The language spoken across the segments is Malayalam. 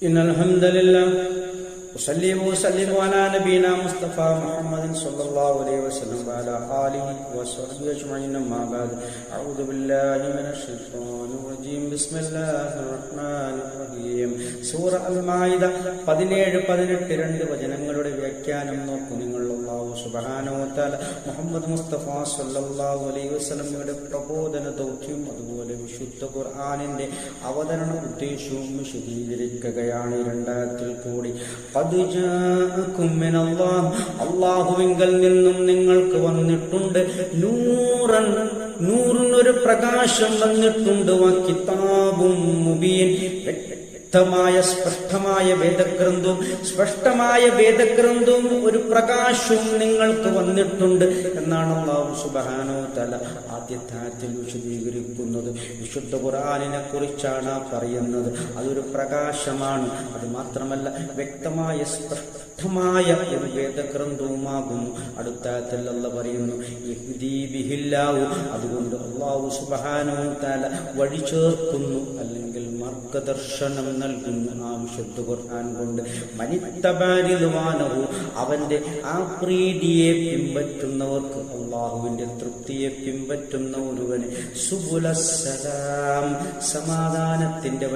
إن الحمد لله أصلي وأسلم على نبينا مصطفى محمد صلى الله عليه وسلم وعلى آله وصحبه أجمعين أما بعد أعوذ بالله من الشيطان الرجيم بسم الله الرحمن الرحيم സൂറ അൽ-മാഇദ 17-18 രണ്ട് വചനങ്ങളുടെ വ്യാഖ്യാനം നോക്കൂ നിങ്ങൾ. അല്ലാഹു സുബ്ഹാനഹു വ തആല മുഹമ്മദ് മുസ്തഫ സല്ലല്ലാഹു അലൈഹി വസല്ലമയുടെ പ്രബോധന ദൗത്യം അതുപോലെ വിശുദ്ധ ഖുർആനിന്റെ അവതരണ ഉദ്ദേശവും വിശദീകരിക്കുകയാണ്. രണ്ടായത്തിൽ കൂടി അല്ലാഹുവിങ്കൽ നിന്നും നിങ്ങൾക്ക് വന്നിട്ടുണ്ട് നൂറിനൊരു പ്രകാശം വന്നിട്ടുണ്ട്. കിതാബും മുബീൻ, സ്പഷ്ടമായ വേദഗ്രന്ഥവും ഒരു പ്രകാശവും നിങ്ങൾക്ക് വന്നിട്ടുണ്ട് എന്നാണ് അല്ലാഹു സുബ്ഹാനഹു വ തആല ആദ്യത്തിൽ വിശദീകരിക്കുന്നത്. വിശുദ്ധ ഖുർആനിനെ കുറിച്ചാണ് പറയുന്നത്. അതൊരു പ്രകാശമാണ്. അത് മാത്രമല്ല വ്യക്തമായ സ്പഷ്ടമായ ഒരു വേദഗ്രന്ഥവുമാകുന്നു. അടുത്തായത്തിൽ അല്ലാഹു പറയുന്നു യഹ്ദീ ബിഹില്ലാഹു, അതുകൊണ്ട് അല്ലാഹു സുബ്ഹാനഹു വ തആല വഴി ചേർക്കുന്നു അല്ലെങ്കിൽ മാർഗദർശനം നൽകുന്നു ആ വിശുദ്ധ ഖുർആൻ കൊണ്ട്. മനിത്തബാരിദ്വാനഹു, അവന്റെ ആ പ്രീതിയെ പിൻപറ്റുന്നവർക്ക്, അല്ലാഹുവിന്റെ തൃപ്തിയെ പിൻപറ്റുന്ന ഒരുവന് സുബുലസ്സലാം, സമാധാനത്തിന്റെ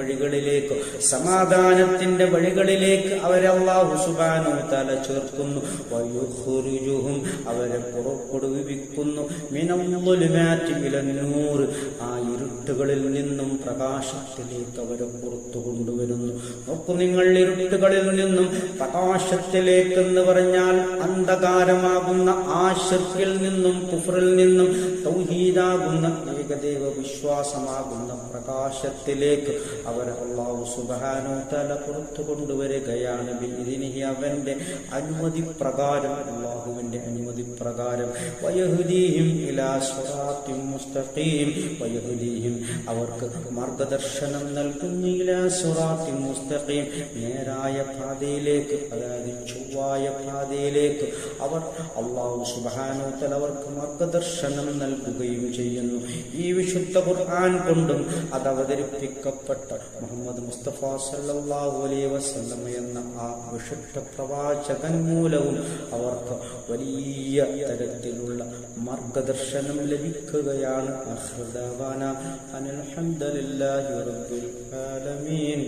വഴികളിലേക്ക് അവരെ അല്ലാഹു സുബ്ഹാനഹു വ തആല ചേർക്കുന്നു. വയുഖ്രിജുഹും, അവരെ പുറപ്പെടുവിക്കുന്നു. മിനൽ-ളുലുമാതി ഇലൻ-നൂർ, ആ ഇരുട്ടുകളിൽ നിന്നും പ്രകാശത്തിലേക്ക് അവരെ പുറത്തു കൊണ്ടുവരുന്നു. നോക്കൂ നിങ്ങൾ, ഇരുട്ടുകളിൽ നിന്നും പ്രകാശത്തിലേക്ക് എന്ന് പറഞ്ഞാൽ അന്ധകാരമാകുന്ന ആ ശിർക്കിൽ നിന്നും കുഫ്റിൽ നിന്നും തൗഹീദാകുന്ന ഏകദൈവ വിശ്വാസമാകുന്ന പ്രകാശത്തിലേക്ക് അവരെ അല്ലാഹു സുബ്ഹാനഹു വ തആല പുറത്തു കൊണ്ടുവരികയാണ്. ബിഇദ്നിഹി, അവന്റെ അനുമതി പ്രകാരം, അല്ലാഹുവിന്റെ അനുമതി പ്രകാരം. വയഹ്ദീഹിം ഇലാ സിറാത്തിൻ മുസ്തഖീം, വയഹ്ദീഹിം, അവർക്ക് മാർഗദർശനം നൽകുന്നു. ഇലാ സിറാത്തിൻ മുസ്തഖീം, നേരായ പാതയിലേക്ക്, അതായത് ചൊവ്വായ പാതയിലേക്ക് അവർ അല്ലാഹു സുബ്ഹാനഹു വ തആല അവർക്ക് മാർഗദർശനം നൽകുകയും ചെയ്യുന്നു. ഈ വിശുദ്ധ ഖുർആൻ കൊണ്ടും അത് അവതരിപ്പിക്കപ്പെട്ട മുഹമ്മദ് മുസ്തഫ സല്ലല്ലാഹു അലൈഹി വസല്ലം എന്ന ആ വിശുദ്ധ പ്രവാചകൻ മൂലവും അവർക്ക് വലിയ തരത്തിലുള്ള മാർഗദർശനം ലഭിക്കുകയാണ്. അൽഹംദുലില്ലാഹി റബ്ബിൽ ആലമീൻ.